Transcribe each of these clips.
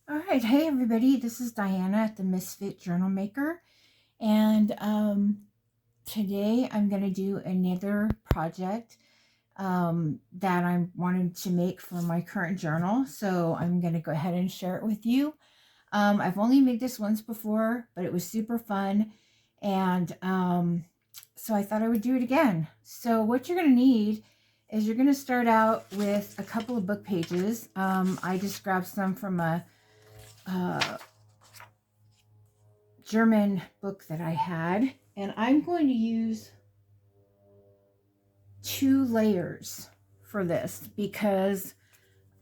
All right, hey everybody, this is Diana at the Misfit Journal Maker, and today I'm going to do another project that I wanted to make for my current journal, so I'm going to go ahead and share it with you. I've only made this once before, but it was super fun, and so I thought I would do it again. So what you're going to need is you're going to start out with a couple of book pages. I just grabbed some from a German book that I had, and I'm going to use 2 layers for this because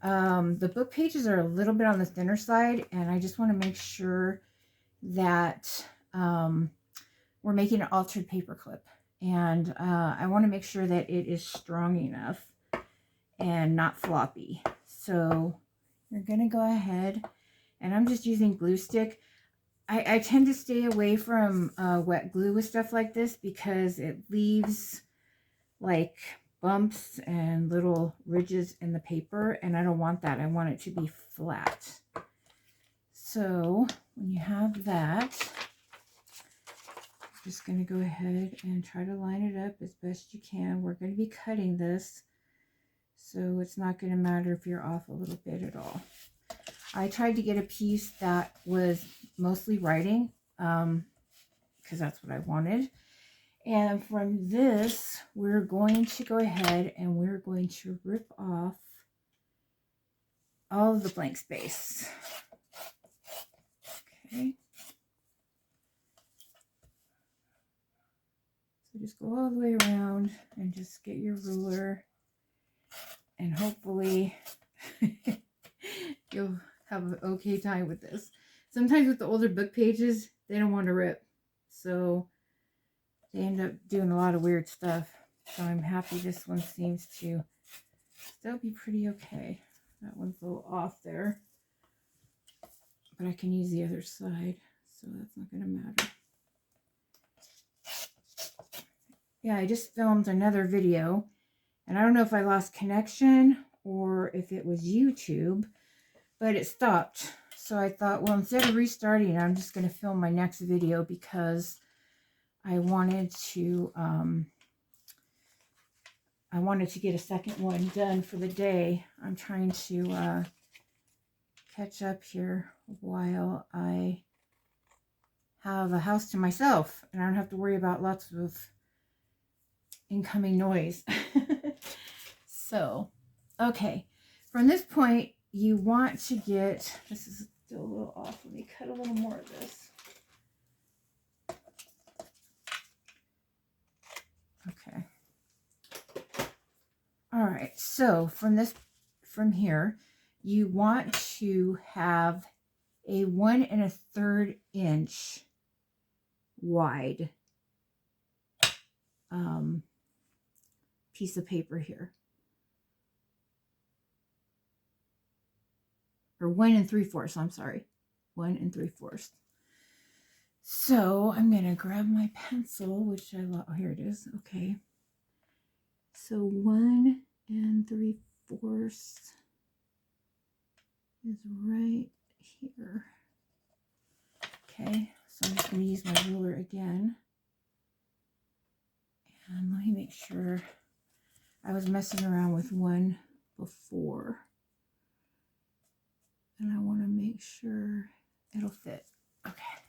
the book pages are a little bit on the thinner side, and I just want to make sure that we're making an altered paperclip, and I want to make sure that it is strong enough and not floppy. So you're going to go ahead, and I'm just using glue stick. I tend to stay away from wet glue with stuff like this because it leaves like bumps and little ridges in the paper, and I don't want that. I want it to be flat. So when you have that, I'm just going to go ahead and try to line it up as best you can. We're going to be cutting this, so it's not going to matter if you're off a little bit at all. I tried to get a piece that was mostly writing because that's what I wanted. And from this, we're going to go ahead and we're going to rip off all of the blank space. Okay. So just go all the way around and just get your ruler, and hopefully you'll have an okay time with this. Sometimes with the older book pages, they don't want to rip, so they end up doing a lot of weird stuff. So I'm happy this one seems to still be pretty okay. That one's a little off there, but I can use the other side, so that's not going to matter. Yeah, I just filmed another video, and I don't know if I lost connection or if it was YouTube, but it stopped. So I thought, well, instead of restarting, I'm just going to film my next video because I wanted to get a second one done for the day. I'm trying to catch up here while I have a house to myself, and I don't have to worry about lots of incoming noise. So, okay, from this point, you want to get, this is still a little off. Let me cut a little more of this. Okay. All right, so from here, you want to have a 1 1/3 inch wide piece of paper here, or 1 3/4. I'm sorry, 1 3/4. So I'm gonna grab my pencil, which I love. Oh, here it is. Okay. So 1 3/4 is right here. Okay, so I'm just going to use my ruler again. And let me make sure. I was messing around with one before, and I want to make sure it'll fit. Okay.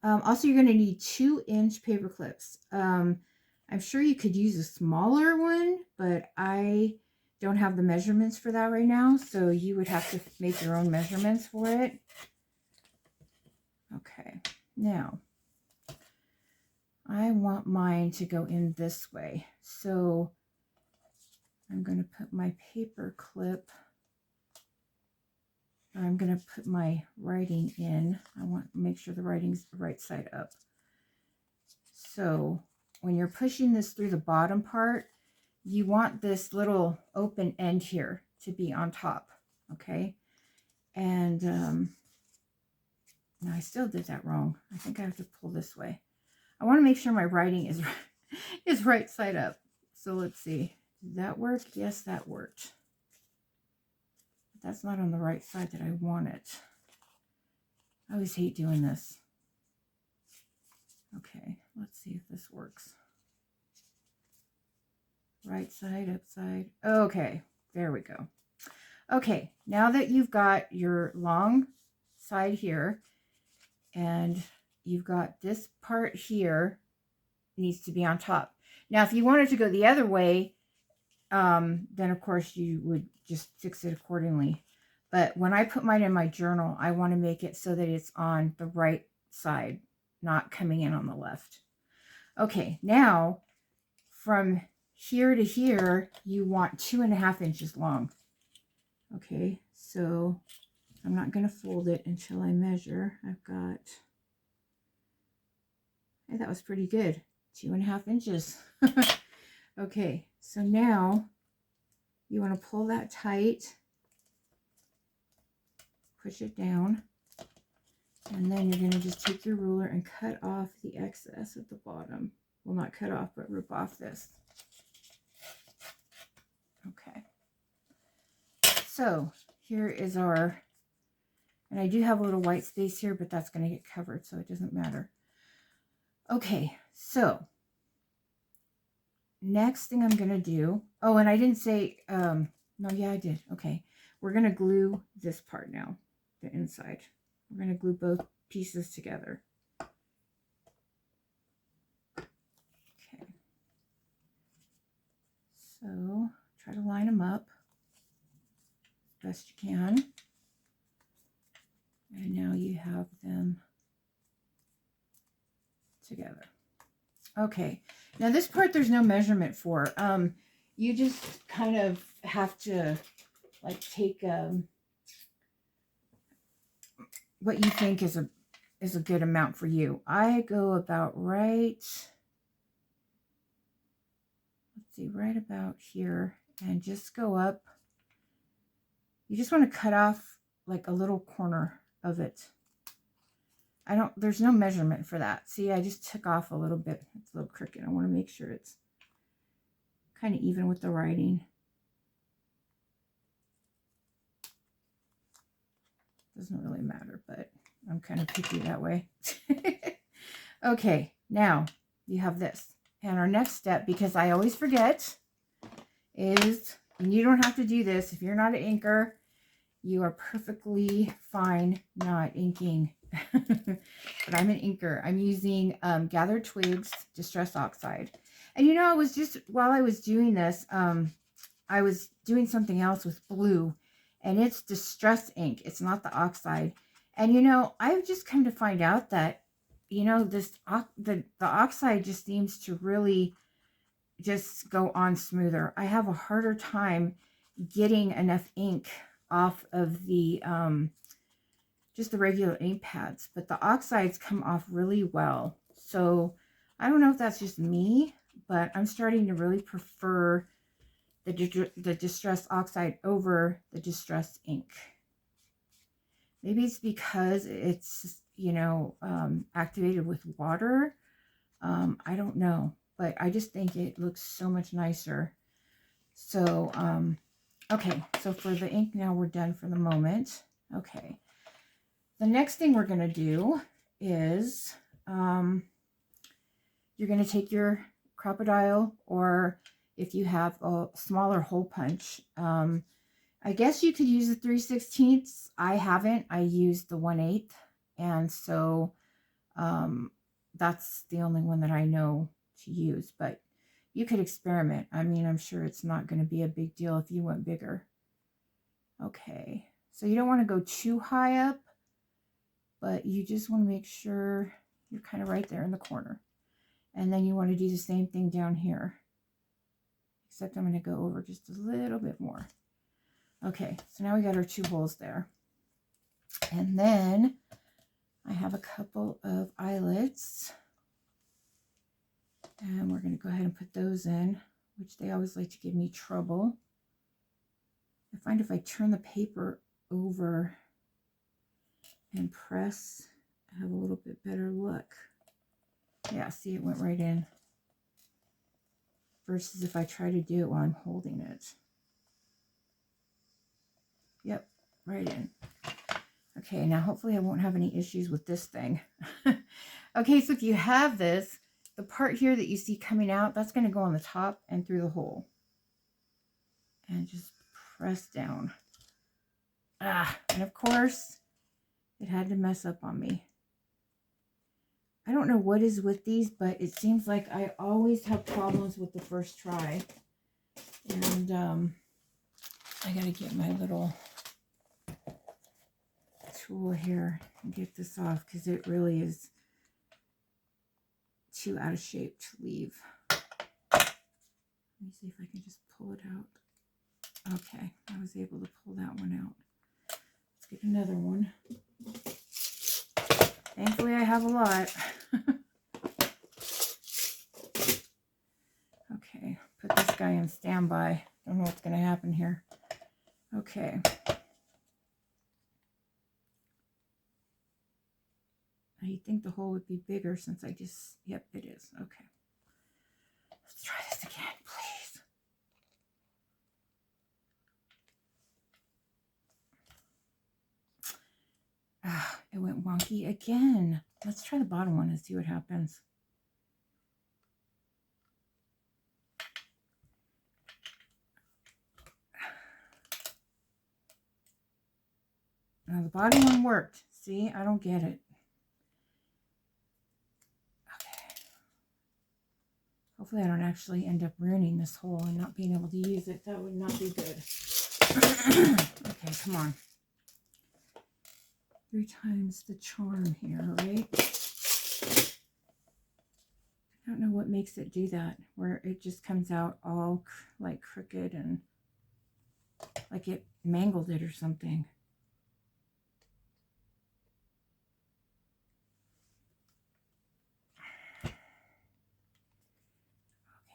Also, you're going to need 2-inch paper clips. I'm sure you could use a smaller one, but I don't have the measurements for that right now, so you would have to make your own measurements for it. Okay, now I want mine to go in this way, so I'm going to put my paper clip, or I'm going to put my writing in. I want to make sure the writing's the right side up. So when you're pushing this through the bottom part, you want this little open end here to be on top, okay? And no, I still did that wrong. I think I have to pull this way. I want to make sure my writing is right side up. So let's see. Did that work? Yes, that worked. that's not on the right side that I want it. I always hate doing this. Okay, let's see if this works. Right side, upside. Okay, there we go. Okay, now that you've got your long side here and you've got this part here needs to be on top. Now, if you wanted to go the other way, then of course you would just fix it accordingly. But when I put mine in my journal, I want to make it so that it's on the right side, not coming in on the left. Okay, now from here to here, you want 2.5 inches long. Okay, so I'm not going to fold it until I measure. I've got, hey, that was pretty good. 2.5 inches. Okay, so now you want to pull that tight, push it down, and then you're going to just take your ruler and cut off the excess at the bottom. Well, not cut off, but rip off this. Okay. So here is our, and I do have a little white space here, but that's going to get covered, so it doesn't matter. Okay, so next thing I'm going to do, oh, and I didn't say, no, yeah, I did. Okay, we're going to glue this part now, the inside. We're going to glue both pieces together. Okay, so try to line them up as best you can. And now you have them together. Okay, now this part there's no measurement for. You just kind of have to like take what you think is a good amount for you. I go about right, let's see, right about here, and just go up. You just want to cut off like a little corner of it. There's no measurement for that. See, I just took off a little bit. It's a little crooked. I want to make sure it's kind of even with the writing. Doesn't really matter, but I'm kind of picky that way. Okay, now you have this. And our next step, because I always forget, is, and you don't have to do this if you're not an inker, you are perfectly fine not inking. But I'm an inker. I'm using Gathered Twigs Distress Oxide. And you know, I was just, while I was doing this, I was doing something else with blue, and it's Distress ink. It's not the oxide. And you know, I've just come to find out that, you know, this the oxide just seems to really just go on smoother. I have a harder time getting enough ink off of the just the regular ink pads, but the oxides come off really well. So I don't know if that's just me, but I'm starting to really prefer the Distress Oxide over the Distress ink. Maybe it's because it's, you know, activated with water. I don't know, but I just think it looks so much nicer. So, okay, so for the ink now we're done for the moment. Okay. The next thing we're going to do is you're going to take your Crocodile, or if you have a smaller hole punch, I guess you could use the 3/16. I haven't. I used the 1/8, and so that's the only one that I know to use, but you could experiment. I mean, I'm sure it's not going to be a big deal if you went bigger. Okay, so you don't want to go too high up, but you just want to make sure you're kind of right there in the corner. And then you want to do the same thing down here, except I'm going to go over just a little bit more. Okay, so now we got our 2 holes there. And then I have a couple of eyelets, and we're going to go ahead and put those in, which they always like to give me trouble. I find if I turn the paper over and press, I have a little bit better luck. Yeah, see, it went right in. Versus if I try to do it while I'm holding it. Yep, right in. Okay, now hopefully I won't have any issues with this thing. Okay, so if you have this, the part here that you see coming out, that's going to go on the top and through the hole. And just press down. And of course, it had to mess up on me. I don't know what is with these, but it seems like I always have problems with the first try. And I got to get my little tool here and get this off because it really is too out of shape to leave. Let me see if I can just pull it out. Okay, I was able to pull that one out. Let's get another one. Thankfully, I have a lot. Okay, put this guy in standby. Don't know what's going to happen here. Okay. Now you'd think the hole would be bigger since I just, yep, it is. Okay. Let's try this again, please. It went wonky again. Let's try the bottom one and see what happens. Now the bottom one worked. See, I don't get it. Okay. Hopefully I don't actually end up ruining this hole and not being able to use it. That would not be good. Okay, come on. 3 times the charm here, right? I don't know what makes it do that, where it just comes out all like crooked and like it mangled it or something.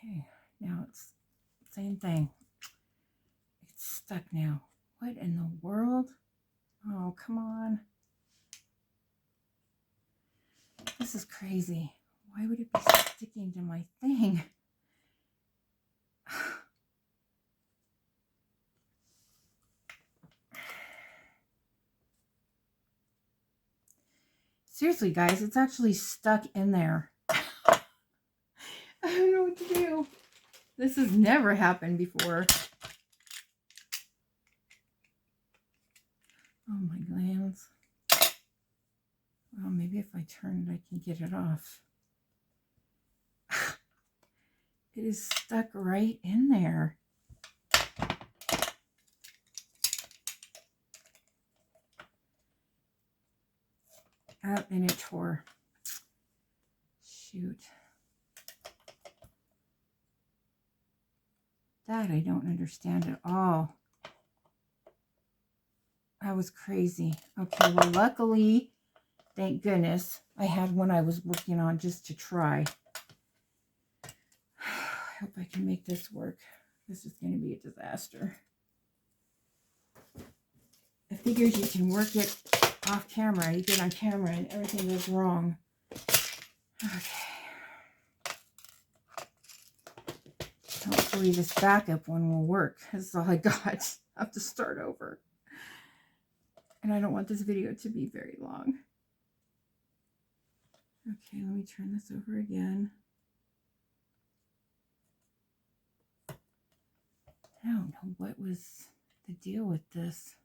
Okay, now it's the same thing. It's stuck now. What in the world? Oh, come on. This is crazy. Why would it be sticking to my thing? Seriously, guys, it's actually stuck in there. I don't know what to do. This has never happened before. Oh, my glands. Well, maybe if I turn it, I can get it off. It is stuck right in there. Oh, and it tore. Shoot. That I don't understand at all. That was crazy. Okay, well, luckily, thank goodness, I had one I was working on just to try. I hope I can make this work. This is going to be a disaster. I figures you can work it off camera. You get on camera and everything goes wrong. Okay. Hopefully this backup one will work. That's all I got. I have to start over. And I don't want this video to be very long. Okay, let me turn this over again. I don't know what was the deal with this.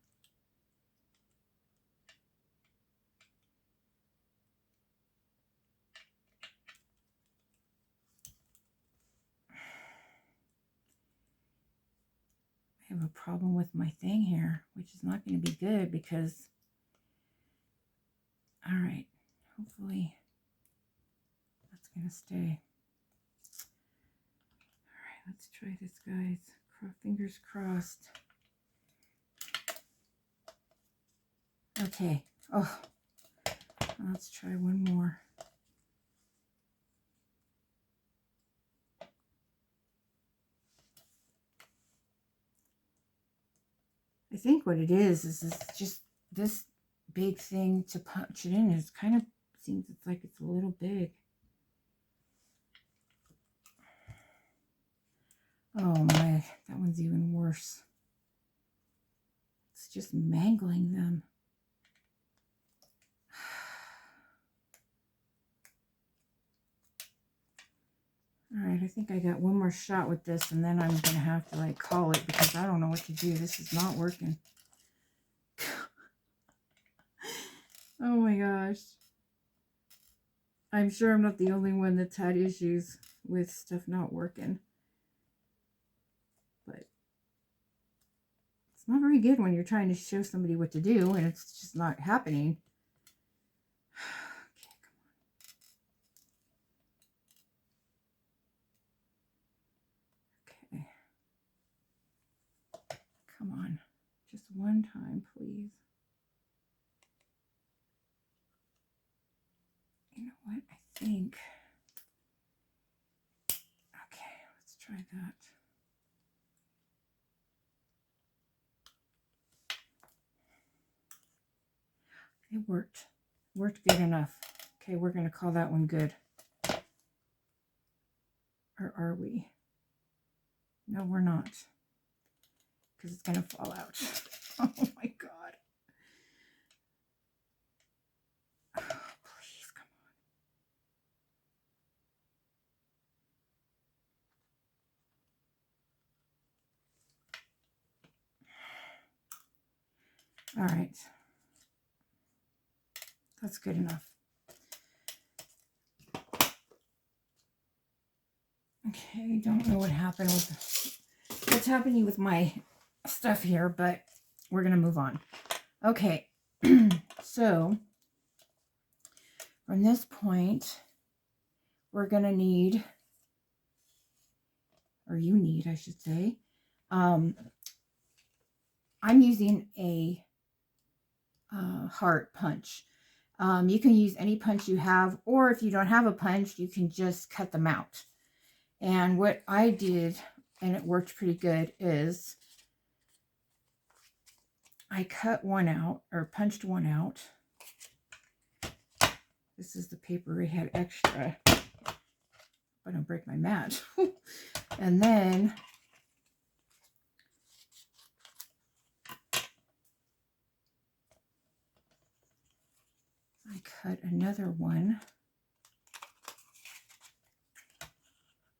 I have a problem with my thing here, which is not going to be good because, all right, hopefully that's going to stay. All right, let's try this, guys. Fingers crossed. Okay. Oh, let's try one more. I think what it is just this big thing to punch it in. It kind of seems it's like it's a little big. Oh my, that one's even worse. Let's just mangling them. All right, I think I got one more shot with this, and then I'm going to have to like call it because I don't know what to do. This is not working. Oh my gosh. I'm sure I'm not the only one that's had issues with stuff not working. But it's not very good when you're trying to show somebody what to do and it's just not happening. Okay. Come on. Just one time, please. You know what? I think. Okay, let's try that. It worked. Worked good enough. Okay, we're going to call that one good. Or are we? No, we're not. Because it's going to fall out. Oh my God. Oh, please, come on. All right. That's good enough. Okay, don't know what happened with what's happening with my stuff here, but we're going to move on. Okay, so from this point, we're going to need, or you need, I should say, I'm using a heart punch. You can use any punch you have, or if you don't have a punch, you can just cut them out. And what I did, and it worked pretty good, is I cut one out, or punched one out. This is the paper I had extra. I don't break my mat. And then I cut another one,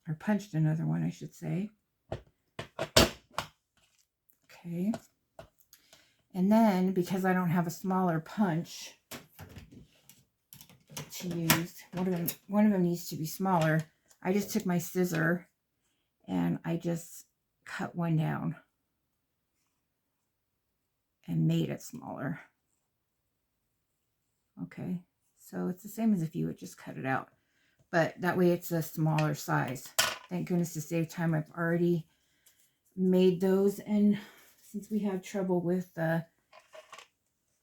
or punched another one, I should say. Okay. And then, because I don't have a smaller punch to use, one of them needs to be smaller, I just took my scissor and I just cut one down and made it smaller. Okay, so it's the same as if you would just cut it out, but that way it's a smaller size. Thank goodness, to save time, I've already made those, and since we have trouble with the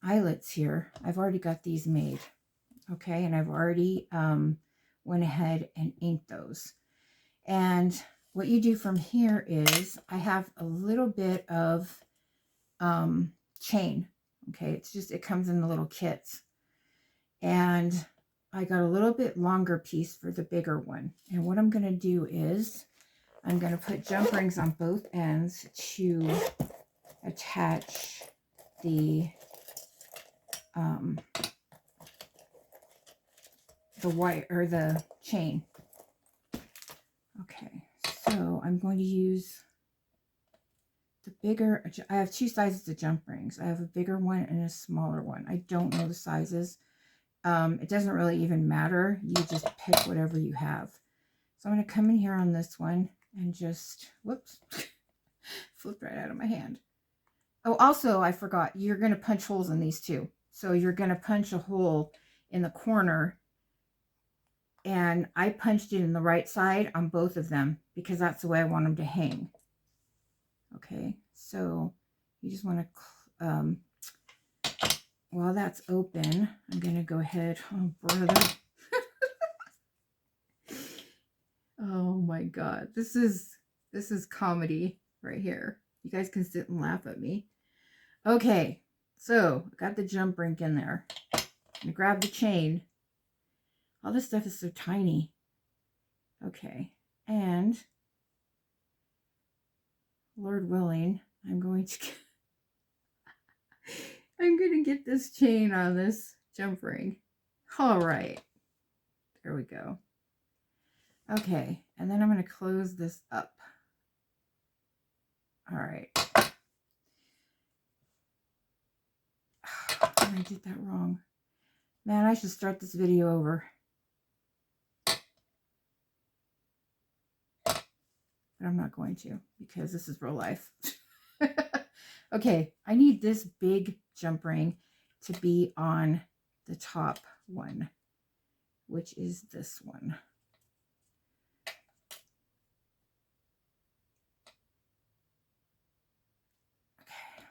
eyelets here, I've already got these made. Okay, and I've already went ahead and inked those. And what you do from here is, I have a little bit of chain. Okay, it's just, it comes in the little kits. And I got a little bit longer piece for the bigger one. And what I'm going to do is, I'm going to put jump rings on both ends to attach the wire, or the chain. Okay, so I'm going to use the bigger, I have two sizes of jump rings. I have a bigger one and a smaller one. I don't know the sizes. It doesn't really even matter. You just pick whatever you have. So I'm going to come in here on this one and just, whoops, flipped right out of my hand. Oh, also, I forgot, you're going to punch holes in these too. So you're going to punch a hole in the corner, and I punched it in the right side on both of them because that's the way I want them to hang. Okay, so you just want to, while that's open, I'm going to go ahead, oh brother. Oh my God, this is comedy right here. You guys can sit and laugh at me. Okay, so I got the jump ring in there. I'm going to grab the chain. All this stuff is so tiny. Okay, and Lord willing, I'm going to I'm going to get this chain on this jump ring. All right. There we go. Okay. And then I'm going to close this up. All right. I did that wrong. Man, I should start this video over. But I'm not going to because this is real life. Okay, I need this big jump ring to be on the top one, which is this one. Okay,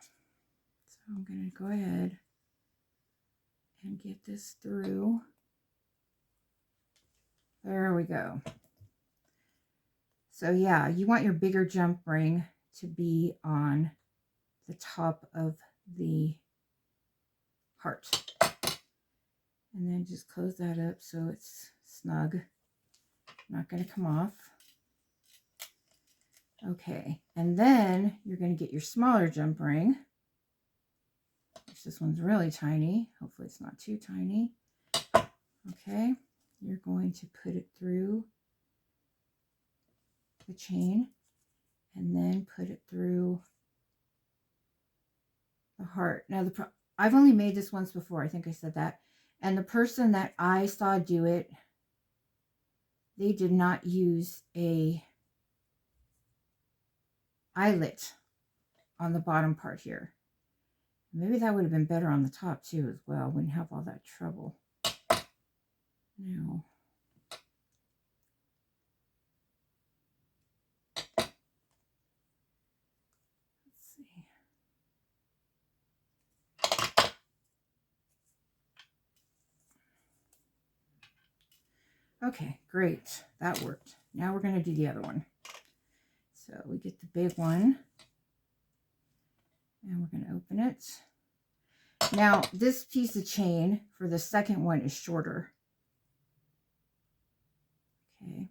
so I'm going to go ahead and get this through. There we go. So yeah, you want your bigger jump ring to be on the top of the heart. And then just close that up so it's snug. Not going to come off. Okay, and then you're going to get your smaller jump ring. Which this one's really tiny. Hopefully it's not too tiny. Okay, you're going to put it through the chain and then put it through the heart. Now, I've only made this once before. I think I said that. And the person that I saw do it, they did not use a eyelet on the bottom part here. Maybe that would have been better on the top too as well. Wouldn't have all that trouble. No. Let's see. Okay, great. That worked. Now we're going to do the other one. So we get the big one. And we're going to open it. Now, this piece of chain for the second one is shorter. Okay.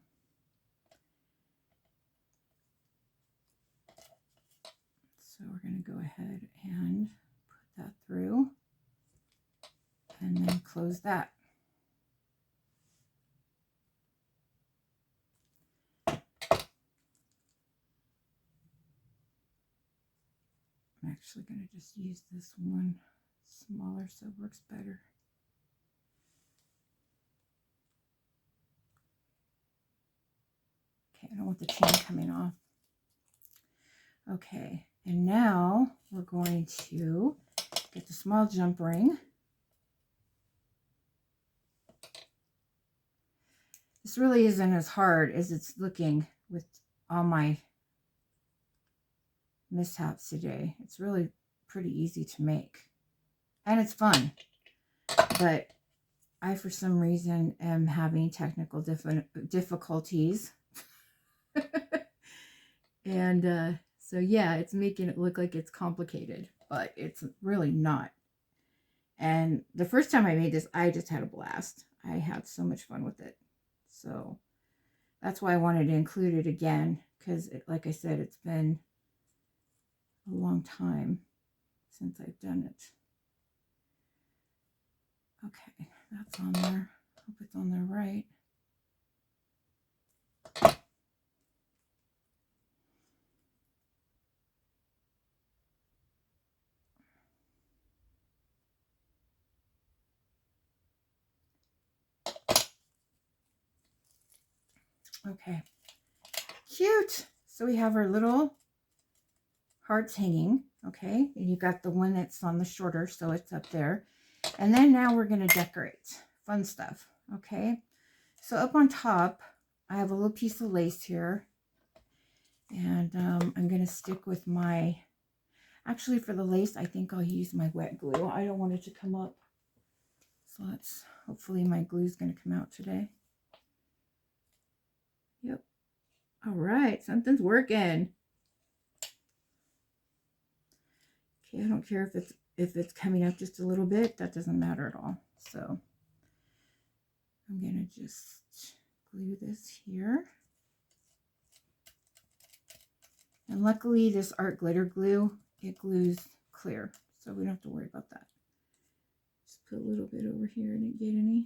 So we're going to go ahead and put that through. And then close that. I'm actually going to just use this one smaller so it works better. Okay, I don't want the chain coming off. Okay, and now we're going to get the small jump ring. This really isn't as hard as it's looking with all my mishaps today. It's really pretty easy to make. And it's fun. But I, for some reason, am having technical difficulties. And so, yeah, it's making it look like it's complicated. But it's really not. And the first time I made this, I just had a blast. I had so much fun with it. So that's why I wanted to include it again. Because, like I said, it's been a long time since I've done it. Okay, that's on there. Hope it's on there right. Okay, cute. So we have our little hearts hanging, okay? And you got the one that's on the shorter, so it's up there. And then now we're going to decorate. Fun stuff, okay? So up on top, I have a little piece of lace here. And I'm going to stick with my... Actually, for the lace, I think I'll use my wet glue. I don't want it to come up. So let's... Hopefully my glue is going to come out today. Yep. All right, something's working. Okay, I don't care if it's coming up just a little bit. That doesn't matter at all. So I'm going to just glue this here. And luckily this art glitter glue, it glues clear. so we don't have to worry about that. Just put a little bit over here. I didn't get any.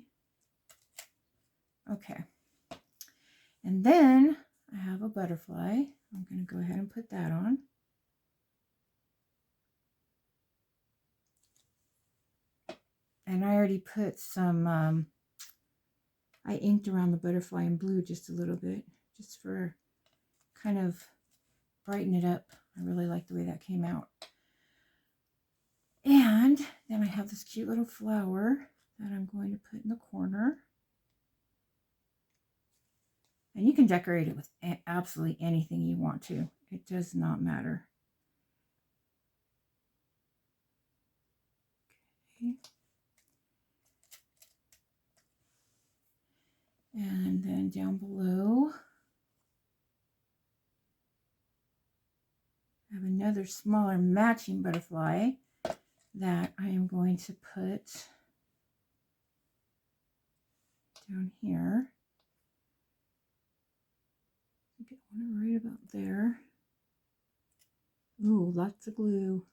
Okay. And then I have a butterfly. I'm going to go ahead and put that on. And I already put some, I inked around the butterfly in blue just a little bit, just for kind of brighten it up. I really like the way that came out. And then I have this cute little flower that I'm going to put in the corner. And you can decorate it with absolutely anything you want to. It does not matter. Okay. And then down below, I have another smaller matching butterfly that I am going to put down here. I think I want it right about there. Ooh, lots of glue.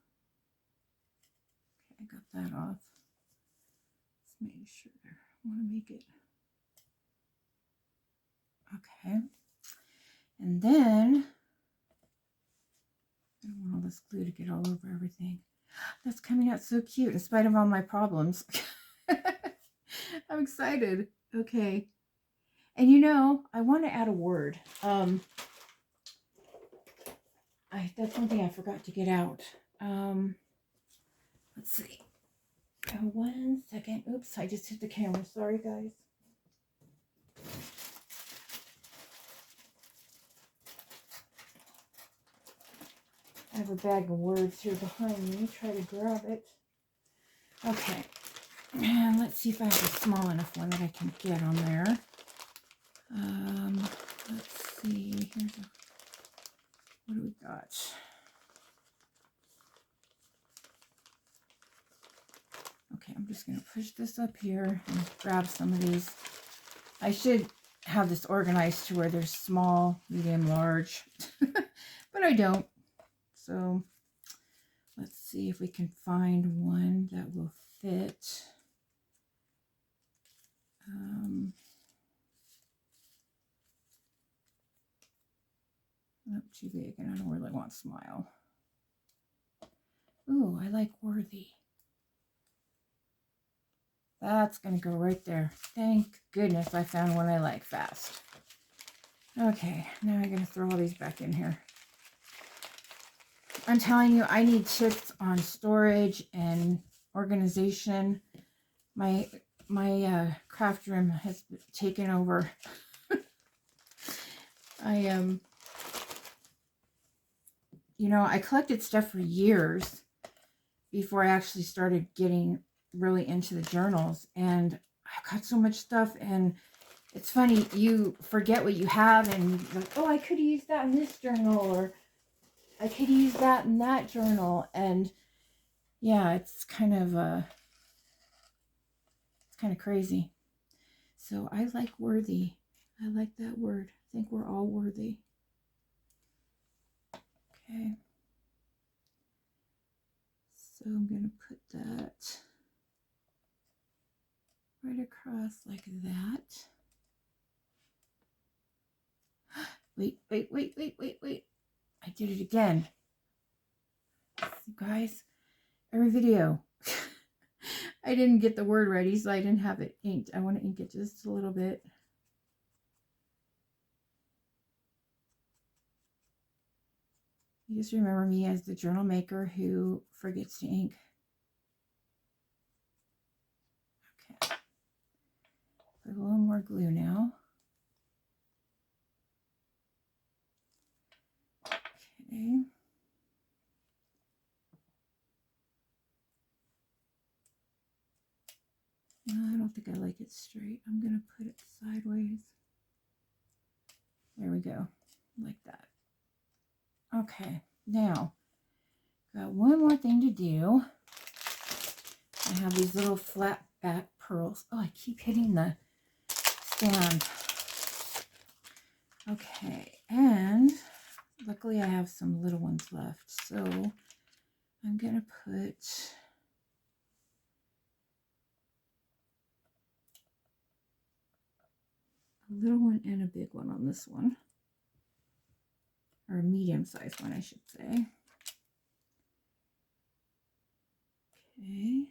Okay, I got that off. Just making sure. I want to make it. Okay. And then, I don't want all this glue to get all over everything. That's coming out so cute in spite of all my problems. I'm excited. Okay. And you know, I want to add a word. That's one thing I forgot to get out. Let's see. Oh, 1 second. Oops, I just hit the camera. Sorry, guys. I have a bag of words here behind me. Try to grab it. Okay. And let's see if I have a small enough one that I can get on there. Let's see. Here's a, what do we got? Okay, I'm just going to push this up here and grab some of these. I should have this organized to where there's small, medium, large, but I don't. So let's see if we can find one that will fit. Not too big, and I don't really want smile. Ooh, I like worthy. That's going to go right there. Thank goodness I found one I like fast. Okay, now I'm going to throw all these back in here. I'm telling you, I need tips on storage and organization. My craft room has taken over. You know, I collected stuff for years before I actually started getting really into the journals, and I've got so much stuff, and it's funny, you forget what you have, and like, oh, I could use that in this journal, or I could use that in that journal, and yeah, it's kind of crazy. So I like worthy. I like that word. I think we're all worthy. Okay. So I'm going to put that right across like that. Wait. I did it again. You guys, every video. I didn't get the word ready, so I didn't have it inked. I want to ink it just a little bit. You just remember me as the journal maker who forgets to ink. Okay. Put a little more glue now. Okay. No, I don't think I like it straight. I'm going to put it sideways. There we go. Like that. Okay. Now, got one more thing to do. I have these little flat back pearls. Oh, I keep hitting the stand. Okay. And luckily I have some little ones left. So I'm going to put a little one and a big one on this one. Or a medium-sized one, I should say. Okay.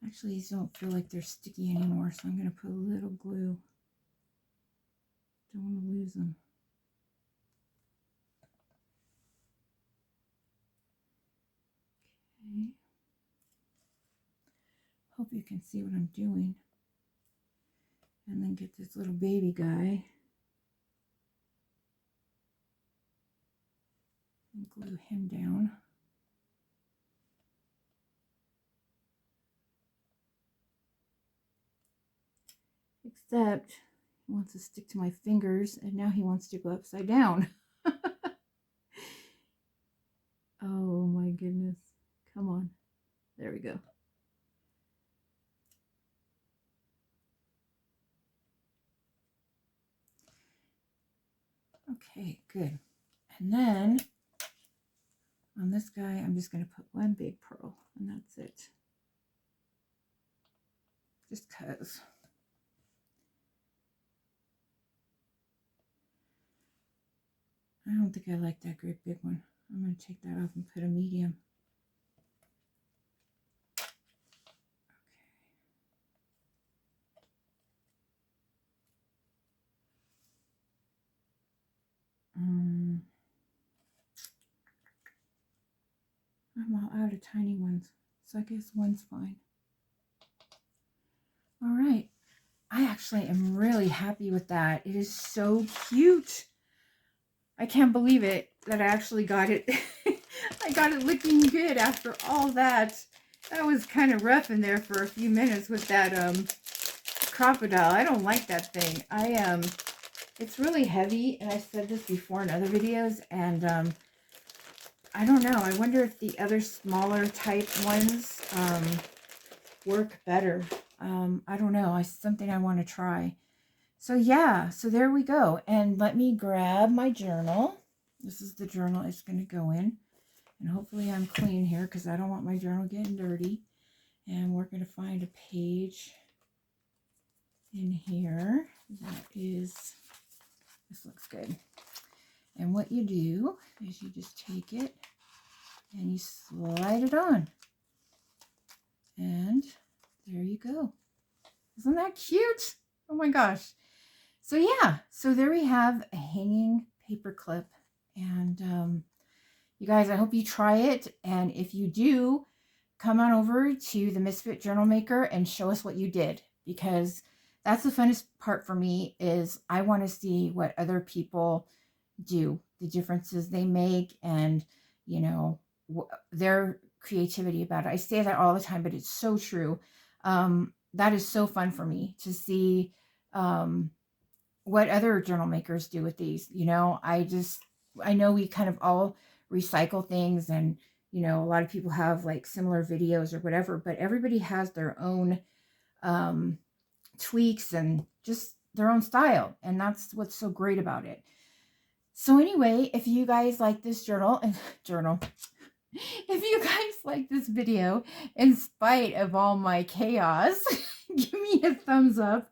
Actually, these don't feel like they're sticky anymore, so I'm going to put a little glue. Don't want to lose them. Okay. Hope you can see what I'm doing. And then get this little baby guy. And glue him down. Except he wants to stick to my fingers, and now he wants to go upside down. Oh my goodness. Come on. There we go. Okay, good. And then on this guy, I'm just going to put one big pearl, and that's it. Just because. I don't think I like that great big one. I'm going to take that off and put a medium. Okay. I'm all out of tiny ones, so I guess one's fine. All right. I actually am really happy with that. It is so cute. I can't believe it that I actually got it. I got it looking good after all that. That was kind of rough in there for a few minutes with that crocodile. I don't like that thing. It's really heavy, and I said this before in other videos, and I don't know. I wonder if the other smaller type ones work better. I don't know. Something I want to try. So yeah, so there we go. And let me grab my journal. This is the journal it's going to go in. And hopefully I'm clean here because I don't want my journal getting dirty. And we're going to find a page in here that is, this looks good. And what you do is you just take it and you slide it on. And there you go. Isn't that cute? Oh my gosh. So yeah, so there we have a hanging paper clip. And you guys, I hope you try it. And if you do, come on over to the Misfit Journal Maker and show us what you did. Because that's the funnest part for me, is I want to see what other people do, the differences they make, and, you know, their creativity about it. I say that all the time, but it's so true. That is so fun for me to see what other journal makers do with these. You know, I know we kind of all recycle things, and, you know, a lot of people have like similar videos or whatever, but everybody has their own tweaks and just their own style. And that's what's so great about it. So anyway, if you guys like this if you guys like this video, in spite of all my chaos, give me a thumbs up,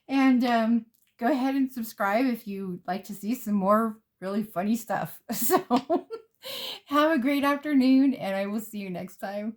and go ahead and subscribe if you'd like to see some more really funny stuff. So have a great afternoon, and I will see you next time.